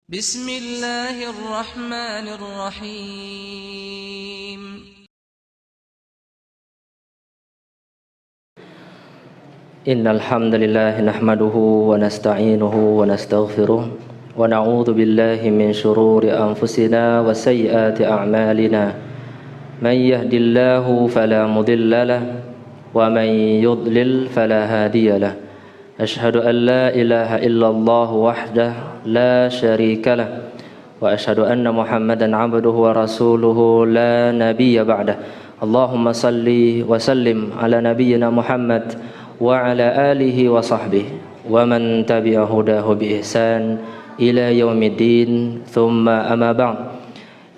بسم الله الرحمن الرحيم. إن الحمد لله نحمده ونستعينه ونستغفره ونعوذ بالله من شرور أنفسنا وسيئات أعمالنا. من يهد الله فلا مضل له ومن يضلل فلا هادي له. أشهد أن لا إله إلا الله وحده لا شريك له وأشهد أن محمدا عبده ورسوله لا نبي بعده. اللهم صل وسلم على نبينا محمد وعلى آله وصحبه ومن تبع هداه بإحسان إلى يوم الدين. ثم أما بعد.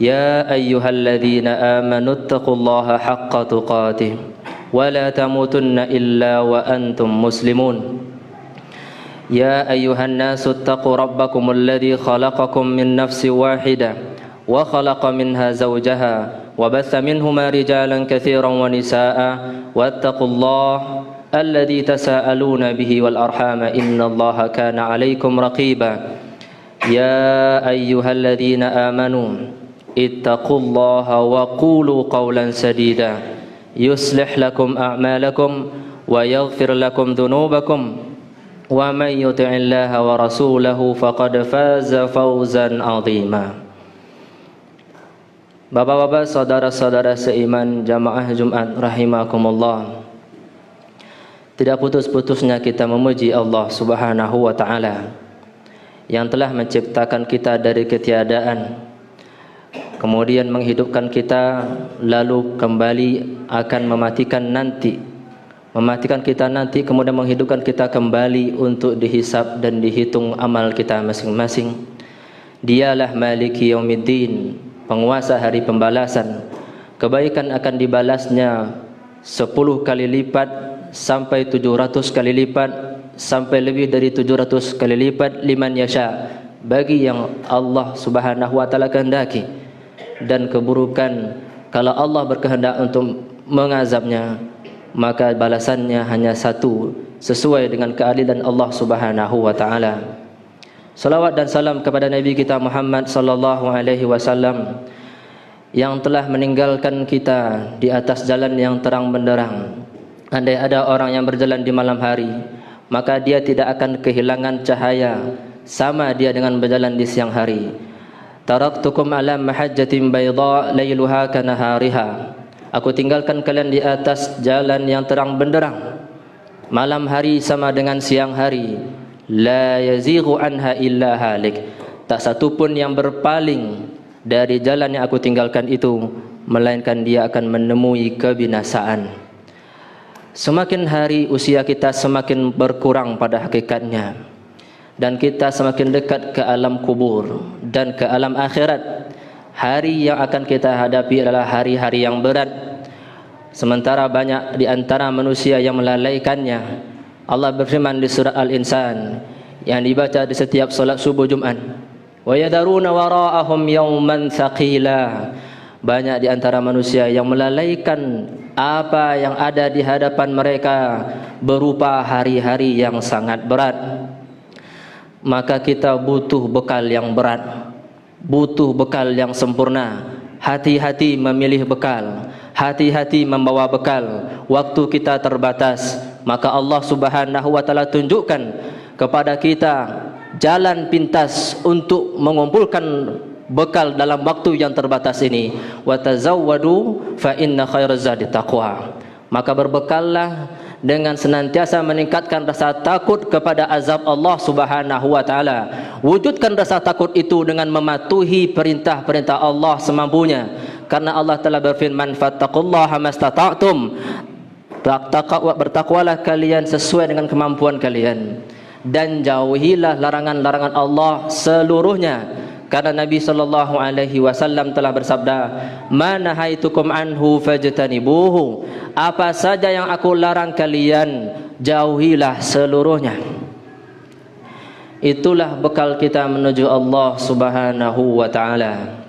يا أيها الذين آمنوا اتقوا الله حق تقاته ولا تموتن إلا وأنتم مسلمون. يا أيها الناس اتقوا ربكم الذي خلقكم من نفس واحدة وخلق منها زوجها وبث منهما رجالا كثيرا ونساء واتقوا الله الذي تساءلون به والأرحام إن الله كان عليكم رقيبا. يا أيها الذين آمنوا اتقوا الله وقولوا قولا سديدا يصلح لكم أعمالكم ويغفر لكم ذنوبكم ومن يطع الله ورسوله فقد فاز فوزا عظيما. Bapak-bapak, saudara-saudara seiman jamaah Jumat rahimakumullah. Tidak putus-putusnya kita memuji Allah Subhanahu wa taala yang telah menciptakan kita dari ketiadaan, kemudian menghidupkan kita, lalu kembali akan mematikan kita nanti, kemudian menghidupkan kita kembali untuk dihisab dan dihitung amal kita masing-masing. Dialah Maliki Yaumiddin, penguasa hari pembalasan. Kebaikan akan dibalasnya 10 kali lipat sampai 700 kali lipat sampai lebih dari 700 kali lipat liman yasha, bagi yang Allah Subhanahu wa taala kehendaki. Dan keburukan, kalau Allah berkehendak untuk mengazabnya, maka balasannya hanya satu, sesuai dengan keadilan Allah Subhanahu wa taala. Salawat dan salam kepada Nabi kita Muhammad sallallahu alaihi wasallam yang telah meninggalkan kita di atas jalan yang terang benderang. Andai ada orang yang berjalan di malam hari, maka dia tidak akan kehilangan cahaya, sama dia dengan berjalan di siang hari. Taraktukum ala mahajjatin bayda lailuha kanahariha. Aku tinggalkan kalian di atas jalan yang terang benderang, malam hari sama dengan siang hari. La yazighu anha illa halik. Tak satu pun yang berpaling dari jalan yang aku tinggalkan itu, melainkan dia akan menemui kebinasaan. Semakin hari usia kita semakin berkurang pada hakikatnya, dan kita semakin dekat ke alam kubur dan ke alam akhirat. Hari yang akan kita hadapi adalah hari-hari yang berat, sementara banyak di antara manusia yang melalaikannya. Allah berfirman di surah Al-Insan yang dibaca di setiap solat subuh Jumat, wa yadaruna wara'ahum yawman thaqila. Banyak di antara manusia yang melalaikan apa yang ada di hadapan mereka berupa hari-hari yang sangat berat. Maka kita butuh bekal yang berat, butuh bekal yang sempurna. Hati-hati memilih bekal, hati-hati membawa bekal. Waktu kita terbatas, maka Allah Subhanahu wa taala tunjukkan kepada kita jalan pintas untuk mengumpulkan bekal dalam waktu yang terbatas ini. Wa tazawwadu fa inna khairaz zadi taqwa. Maka berbekallah dengan senantiasa meningkatkan rasa takut kepada azab Allah Subhanahu wa taala. Wujudkan rasa takut itu dengan mematuhi perintah-perintah Allah semampunya, karena Allah telah berfirman, fattaqullaha mastata'tum. Bertakwalah kalian sesuai dengan kemampuan kalian, dan jauhilah larangan-larangan Allah seluruhnya. Karena Nabi sallallahu alaihi wasallam telah bersabda, "Manahaitukum anhu fajtanibuhu." Apa saja yang aku larang kalian, jauhilah seluruhnya. Itulah bekal kita menuju Allah Subhanahu wa taala.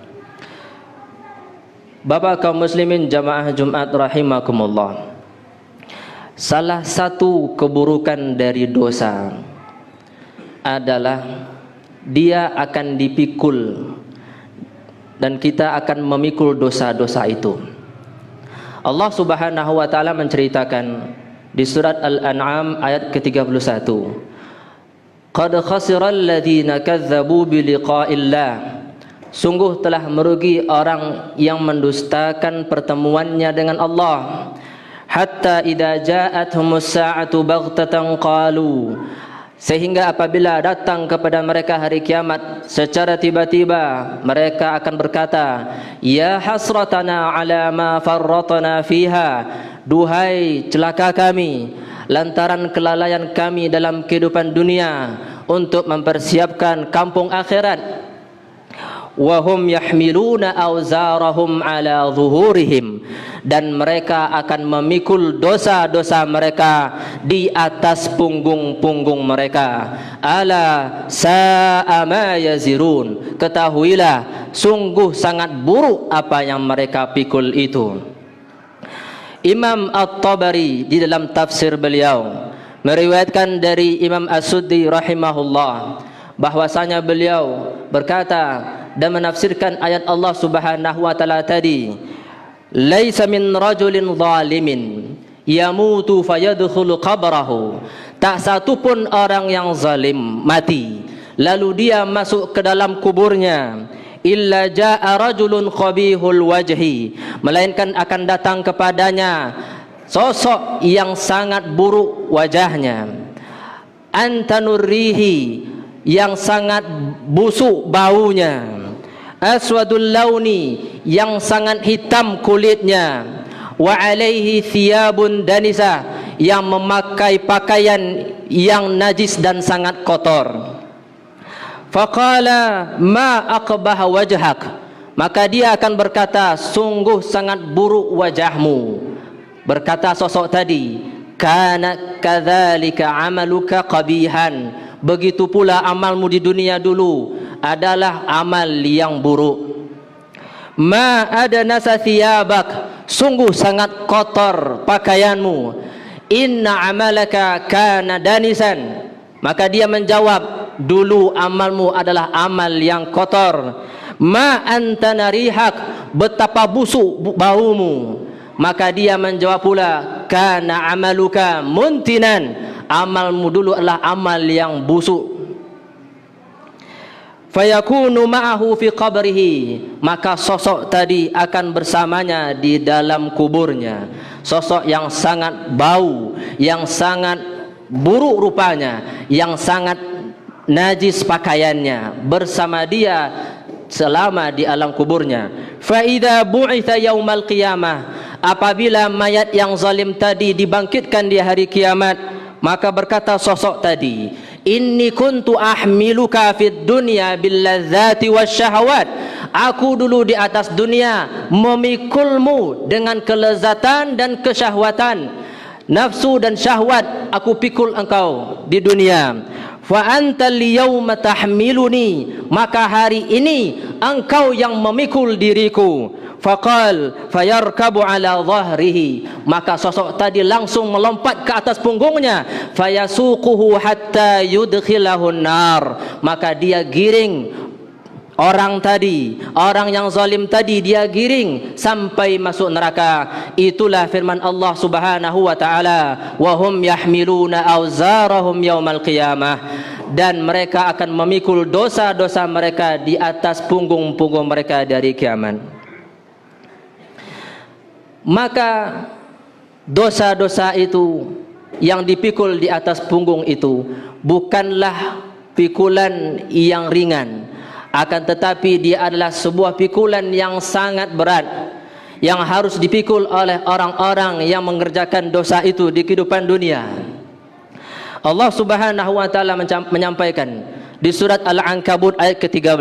Bapak kaum muslimin jamaah Jumat rahimakumullah. Salah satu keburukan dari dosa adalah dia akan dipikul dan kita akan memikul dosa-dosa itu. Allah Subhanahu wa taala menceritakan di surat Al-An'am ayat ke-31. Qad khasiral ladzina kadzdzabu bi liqa'illah. Sungguh telah merugi orang yang mendustakan pertemuannya dengan Allah. Hatta idza ja'athumus sa'atu baghtatan qalu, sehingga apabila datang kepada mereka hari kiamat secara tiba-tiba, mereka akan berkata, ya hasratana ala ma farratna fiha, duhai celaka kami lantaran kelalaian kami dalam kehidupan dunia untuk mempersiapkan kampung akhirat. Wahum yahmiluna awzarahum ala zuhurihim, dan mereka akan memikul dosa-dosa mereka di atas punggung-punggung mereka. Ala sa'a ma yazirun, ketahuilah sungguh sangat buruk apa yang mereka pikul itu. Imam At-Tabari di dalam tafsir beliau meriwayatkan dari Imam As-Suddi rahimahullah bahwasanya beliau berkata dan menafsirkan ayat Allah Subhanahu wa taala tadi, laisa min rajulin zalimin yamutu fayadkhulu qabrahu, tak satu pun orang yang zalim mati lalu dia masuk ke dalam kuburnya, illa jaa rajulun qabihul wajhi, melainkan akan datang kepadanya sosok yang sangat buruk wajahnya, antanurrihi, yang sangat busuk baunya, aswadul launi, yang sangat hitam kulitnya, wa alaihi thiyabun danisa, yang memakai pakaian yang najis dan sangat kotor. Faqala ma aqbaha wajhak, maka dia akan berkata, sungguh sangat buruk wajahmu. Berkata sosok tadi, kana kadzalika amaluka qabihan, begitu pula amalmu di dunia dulu adalah amal yang buruk. Ma adanasa thiyabak, sungguh sangat kotor pakaianmu. Inna amalaka kana danisan, maka dia menjawab, dulu amalmu adalah amal yang kotor. Ma anta narihak, betapa busuk baumu. Maka dia menjawab pula, kana amaluka muntinan, amalmu dulu adalah amal yang busuk. Fayakunu ma'ahu fi qabrihi, maka sosok tadi akan bersamanya di dalam kuburnya. Sosok yang sangat bau, yang sangat buruk rupanya, yang sangat najis pakaiannya, bersama dia selama di alam kuburnya. Fa idza bu'itha yaumal qiyamah, apabila mayat yang zalim tadi dibangkitkan di hari kiamat, maka berkata sosok tadi, inni kuntu ahmiluka fid dunya bil ladzati wasyahawat, aku dulu di atas dunia memikulmu dengan kelezatan dan kesyahwatan, nafsu dan syahwat aku pikul engkau di dunia. Fa anta al-yawma tahmiluni, maka hari ini engkau yang memikul diriku. Faqal fayarkabu ala dhahrihi, maka sosok tadi langsung melompat ke atas punggungnya. Fayasuquhu hatta yudkhilahu an-nar, maka dia giring orang tadi, orang yang zalim tadi, dia giring sampai masuk neraka. Itulah firman Allah Subhanahu wa taala, wa hum yahmiluna awzarahum yaumal qiyamah, dan mereka akan memikul dosa-dosa mereka di atas punggung-punggung mereka dari kiamat. Maka dosa-dosa itu yang dipikul di atas punggung itu bukanlah pikulan yang ringan, akan tetapi dia adalah sebuah pikulan yang sangat berat, yang harus dipikul oleh orang-orang yang mengerjakan dosa itu di kehidupan dunia. Allah Subhanahu wa taala menyampaikan di surat Al-Ankabut ayat ke-13,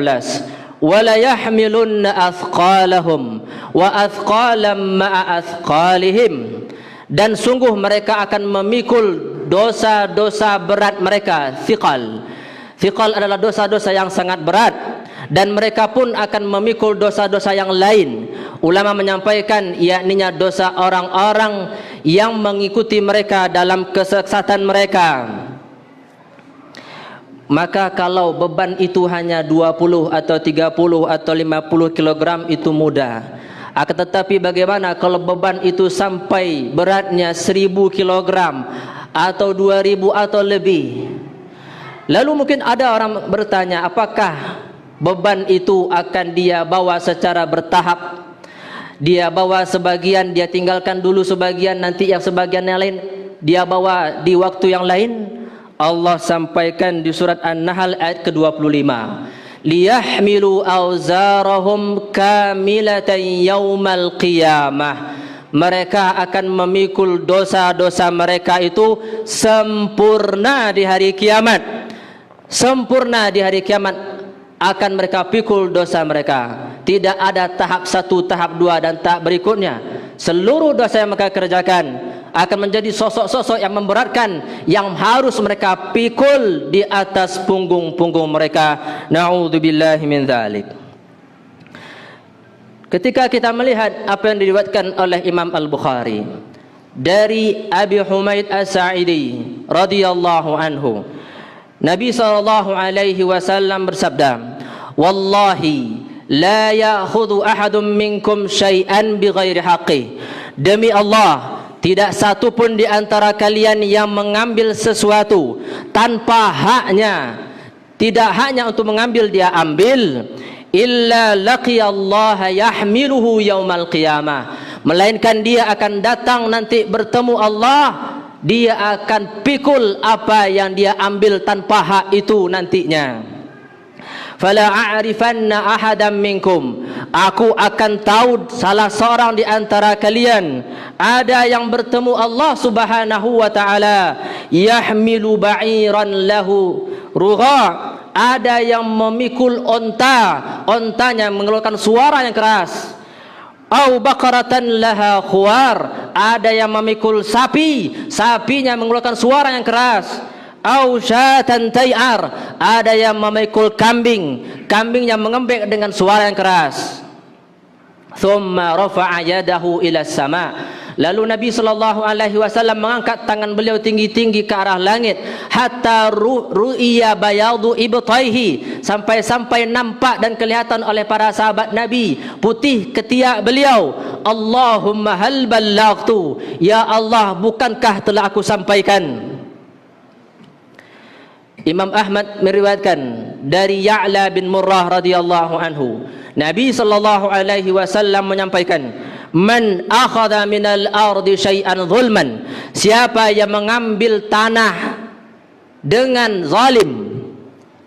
wala yahmilunna athqalahum wa athqalam ma'a athqalihim, dan sungguh mereka akan memikul dosa-dosa berat mereka. Thiqal adalah dosa-dosa yang sangat berat, dan mereka pun akan memikul dosa-dosa yang lain. Ulama menyampaikan yakninya dosa orang-orang yang mengikuti mereka dalam kesesatan mereka. Maka kalau beban itu hanya 20 atau 30 atau 50 kg itu mudah. Akan tetapi bagaimana kalau beban itu sampai beratnya 1000 kg atau 2000 atau lebih? Lalu mungkin ada orang bertanya, apakah beban itu akan dia bawa secara bertahap? Dia bawa sebagian, dia tinggalkan dulu sebagian, nanti yang sebagian yang lain dia bawa di waktu yang lain. Allah sampaikan di surat An-Nahl ayat ke-25, liyahmilu awzarahum kamilatan yaumal qiyamah. Mereka akan memikul dosa-dosa mereka itu sempurna di hari kiamat. Sempurna di hari kiamat akan mereka pikul dosa mereka. Tidak ada tahap 1, tahap 2 dan tahap berikutnya. Seluruh dosa yang mereka kerjakan akan menjadi sosok-sosok yang memberatkan, yang harus mereka pikul di atas punggung-punggung mereka. Na'udzubillahi min dzalik. Ketika kita melihat apa yang diriwayatkan oleh Imam Al-Bukhari dari Abi Humaid As-Sa'idi radhiyallahu anhu, Nabi SAW bersabda, wallahi la ya'khudhu ahadun minkum syai'an bighairi haqqih. Demi Allah, tidak satu pun di antara kalian yang mengambil sesuatu tanpa haknya. Tidak haknya untuk mengambil dia ambil. Illa laqiyallaha yahmiluhu yaumal qiyamah. Melainkan dia akan datang nanti bertemu Allah, dia akan pikul apa yang dia ambil tanpa hak itu nantinya. Fala a'rifanna ahadan minkum, aku akan tahu salah seorang di antara kalian ada yang bertemu Allah Subhanahu wa taala, yahmilu ba'iran lahu rugha, ada yang memikul ontanya mengeluarkan suara yang keras. Au baqaratan laha khuwar, ada yang memikul sapinya mengeluarkan suara yang keras. Au syatan tay'ar, ada yang memikul kambingnya mengembek dengan suara yang keras. Thumma rafa'a yadahu ila sama, lalu Nabi SAW mengangkat tangan beliau tinggi-tinggi ke arah langit, hatta ru'iya bayadu ibtaihi, sampai nampak dan kelihatan oleh para sahabat Nabi putih ketiak beliau. Allahumma hal ballaghtu, ya Allah, bukankah telah aku sampaikan? Imam Ahmad meriwayatkan dari Ya'la bin Murrah radhiyallahu anhu, Nabi SAW menyampaikan, man akhadha minal ardi syai'an zulman, siapa yang mengambil tanah dengan zalim,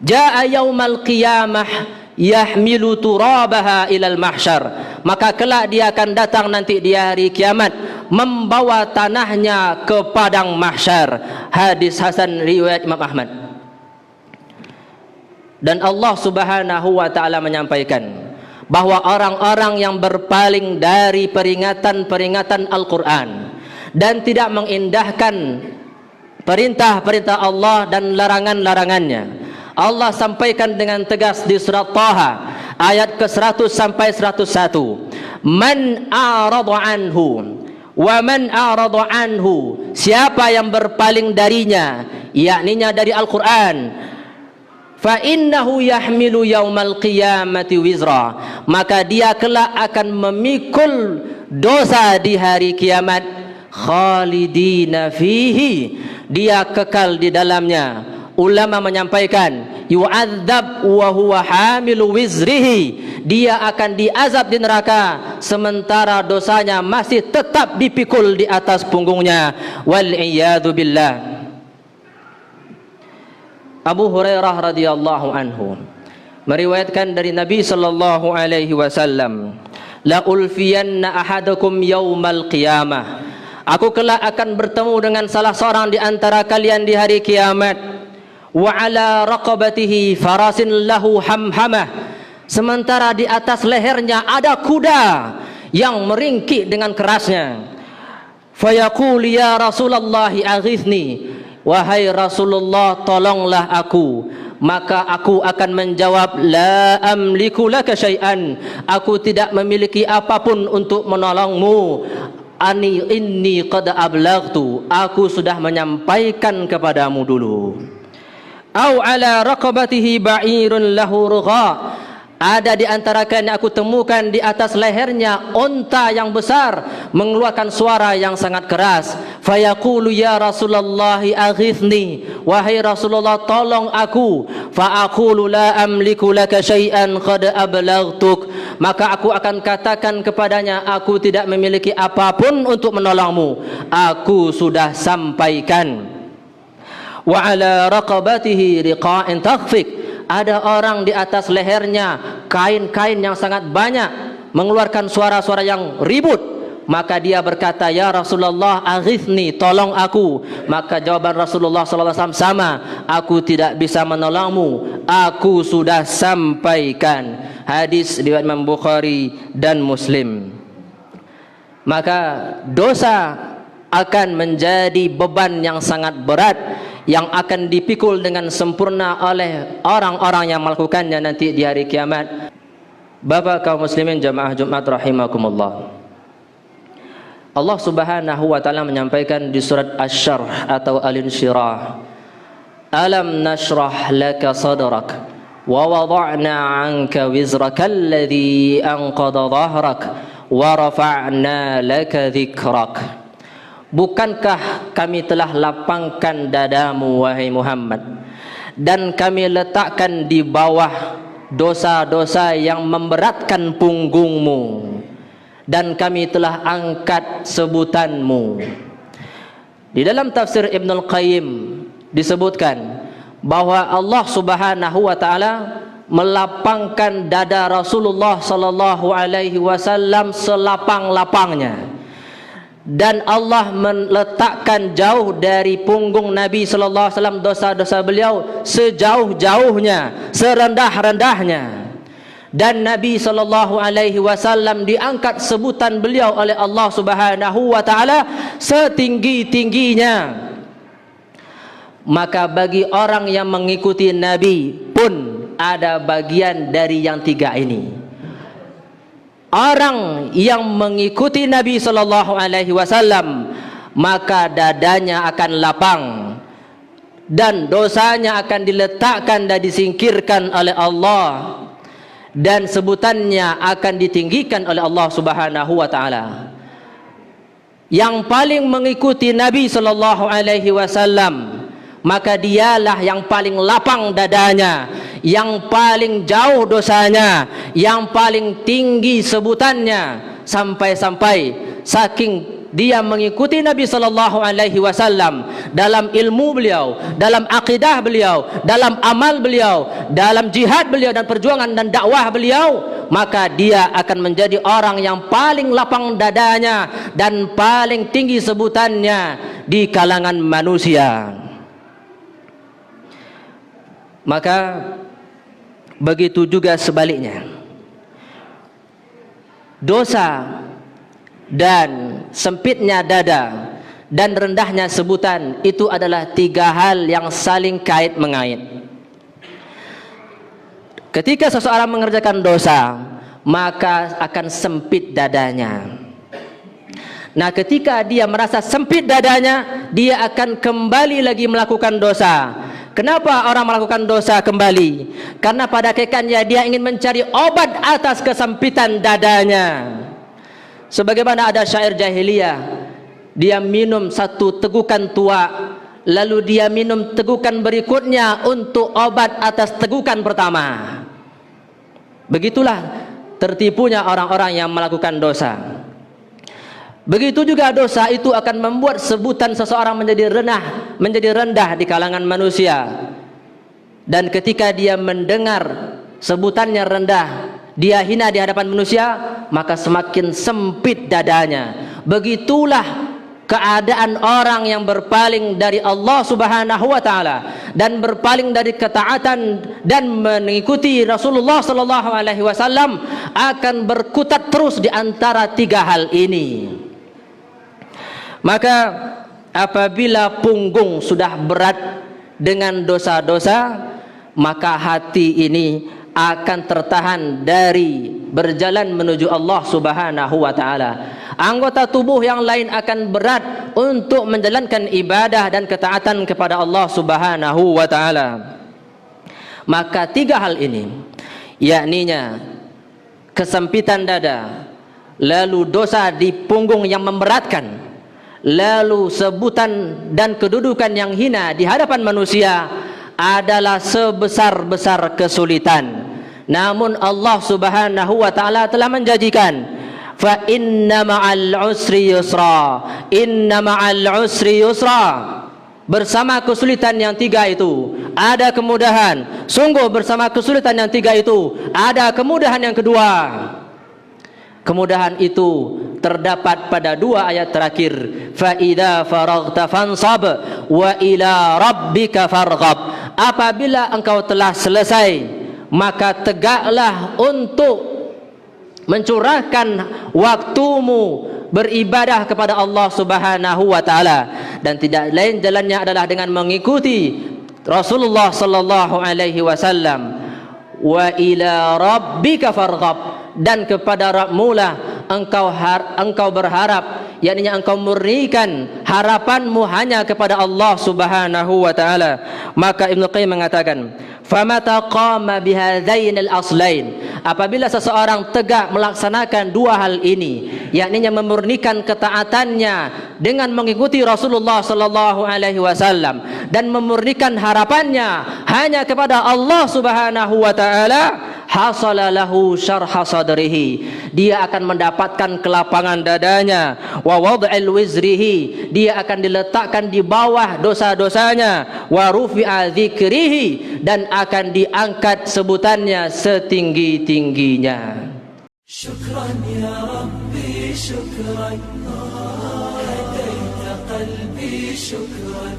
jaa yaumal qiyamah yahmilu turabaha ilal mahsyar, maka kelak dia akan datang nanti di hari kiamat membawa tanahnya ke padang mahsyar. Hadis hasan riwayat Imam Ahmad. Dan Allah Subhanahu wa taala menyampaikan bahwa orang-orang yang berpaling dari peringatan-peringatan Al-Qur'an dan tidak mengindahkan perintah-perintah Allah dan larangan-larangannya, Allah sampaikan dengan tegas di surat Taha ayat ke-100 sampai 101, man a'rada anhu wa man a'rada anhu, siapa yang berpaling darinya, yakninya dari Al-Qur'an, fa innahu yahmilu yaumal qiyamati wizra, maka dia kelak akan memikul dosa di hari kiamat, khalidina fihi, dia kekal di dalamnya. Ulama menyampaikan yu'adzab wa huwa hamilu wizrihi, dia akan diazab di neraka sementara dosanya masih tetap dipikul di atas punggungnya. Wal iyadu billah. Abu Hurairah radhiyallahu anhu meriwayatkan dari Nabi sallallahu alaihi wasallam, la ulfiyanna ahadakum yaumal qiyamah, aku kelak akan bertemu dengan salah seorang di antara kalian di hari kiamat, wa ala raqabatihi farasin lahu hamhamah, sementara di atas lehernya ada kuda yang meringkik dengan kerasnya. Fayaqul ya Rasulullah aghithni, wahai Rasulullah, tolonglah aku. Maka aku akan menjawab, la amliku laka syai'an, aku tidak memiliki apapun untuk menolongmu. Inni qad ablaghtu, aku sudah menyampaikan kepadamu dulu. au ala raqabatihi ba'irun lahu rugha. Ada di antara kalian aku temukan di atas lehernya unta yang besar mengeluarkan suara yang sangat keras. Fayaqulu ya Rasulullah aghithni, wahai Rasulullah tolong aku. Fa aqulu la amliku laka syai'an qad ablaghtuk, maka aku akan katakan kepadanya, aku tidak memiliki apapun untuk menolongmu, aku sudah sampaikan. Wa ala raqabatihi riqa'in takhfik, ada orang di atas lehernya kain-kain yang sangat banyak mengeluarkan suara-suara yang ribut, maka dia berkata, ya Rasulullah aghithni, tolong aku. Maka jawaban Rasulullah SAW sama, aku tidak bisa menolongmu, aku sudah sampaikan. Hadis riwayat Imam Bukhari dan Muslim. Maka dosa akan menjadi beban yang sangat berat yang akan dipikul dengan sempurna oleh orang-orang yang melakukannya nanti di hari kiamat. Bapak kaum muslimin jamaah Jumat rahimakumullah, Allah Subhanahu wa taala menyampaikan di surat Asy-Syarh atau Al-Insyirah, alam nashrah laka sadrak wa wada'na 'anka wizraka alladhi anqadha dhahrak wa rafa'na laka dhikrak. Bukankah kami telah lapangkan dadamu wahai Muhammad, dan kami letakkan di bawah dosa-dosa yang memberatkan punggungmu, dan kami telah angkat sebutanmu. Di dalam tafsir Ibnul Qayyim disebutkan bahwa Allah Subhanahu wa taala melapangkan dada Rasulullah sallallahu alaihi wasallam selapang-lapangnya, dan Allah meletakkan jauh dari punggung Nabi sallallahu alaihi wasallam dosa-dosa beliau sejauh-jauhnya, serendah-rendahnya, dan Nabi sallallahu alaihi wasallam diangkat sebutan beliau oleh Allah Subhanahu wa taala setinggi-tingginya. Maka bagi orang yang mengikuti Nabi pun ada bagian dari yang tiga ini. Orang yang mengikuti Nabi sallallahu alaihi wasallam, maka dadanya akan lapang dan dosanya akan diletakkan dan disingkirkan oleh Allah, dan sebutannya akan ditinggikan oleh Allah Subhanahu wa taala. Yang paling mengikuti Nabi sallallahu alaihi wasallam, maka dialah yang paling lapang dadanya, yang paling jauh dosanya, yang paling tinggi sebutannya, sampai-sampai saking dia mengikuti Nabi sallallahu alaihi wasallam dalam ilmu beliau, dalam akidah beliau, dalam amal beliau, dalam jihad beliau dan perjuangan dan dakwah beliau, maka dia akan menjadi orang yang paling lapang dadanya dan paling tinggi sebutannya di kalangan manusia. Maka begitu juga sebaliknya, dosa dan sempitnya dada dan rendahnya sebutan itu adalah tiga hal yang saling kait mengait. Ketika seseorang mengerjakan dosa, maka akan sempit dadanya. Nah, ketika dia merasa sempit dadanya, dia akan kembali lagi melakukan dosa. Kenapa orang melakukan dosa kembali? Karena pada hakikatnya dia ingin mencari obat atas kesempitan dadanya. Sebagaimana ada syair jahiliyah, dia minum satu tegukan tua, lalu dia minum tegukan berikutnya untuk obat atas tegukan pertama. Begitulah tertipunya orang-orang yang melakukan dosa. Begitu juga dosa itu akan membuat sebutan seseorang menjadi rendah di kalangan manusia. Dan ketika dia mendengar sebutannya rendah, dia hina di hadapan manusia, maka semakin sempit dadanya. Begitulah keadaan orang yang berpaling dari Allah Subhanahu wa taala dan berpaling dari ketaatan dan mengikuti Rasulullah sallallahu alaihi wasallam akan berkutat terus di antara tiga hal ini. Maka apabila punggung sudah berat dengan dosa-dosa, maka hati ini akan tertahan dari berjalan menuju Allah Subhanahu wa taala. Anggota tubuh yang lain akan berat untuk menjalankan ibadah dan ketaatan kepada Allah Subhanahu wa taala. Maka tiga hal ini, yakninya kesempitan dada, lalu dosa di punggung yang memberatkan, lalu sebutan dan kedudukan yang hina di hadapan manusia adalah sebesar-besar kesulitan. Namun Allah Subhanahu wa taala telah menjanjikan, fa inna ma'al usri yusra, inna ma'al usri yusra. Bersama kesulitan yang tiga itu ada kemudahan. Sungguh bersama kesulitan yang tiga itu ada kemudahan yang kedua. Kemudahan itu terdapat pada dua ayat terakhir, fa idza faraghta fansab wa ila rabbika farghab. Apabila engkau telah selesai, maka tegaklah untuk mencurahkan waktumu beribadah kepada Allah Subhanahu wa taala, dan tidak lain jalannya adalah dengan mengikuti Rasulullah sallallahu alaihi wasallam. Wa ila rabbika farghab, dan kepada Rabbmu lah engkau berharap, yakni engkau murnikan harapanmu hanya kepada Allah Subhanahu wa taala. Maka Ibnu Qayyim mengatakan, famata qama bihadzainil aslain, apabila seseorang tegak melaksanakan dua hal ini, yakni memurnikan ketaatannya dengan mengikuti Rasulullah sallallahu alaihi wasallam dan memurnikan harapannya hanya kepada Allah Subhanahu wa taala, hasala lahu syarha sadrihi, dia akan mendapatkan kelapangan dadanya, wa wad'il wizrihi, dia akan diletakkan di bawah dosa-dosanya, wa rufi'a dzikrihi, dan akan diangkat sebutannya setinggi-tingginya. Syukran ya Rabbi, syukran hadaita qalbi, syukran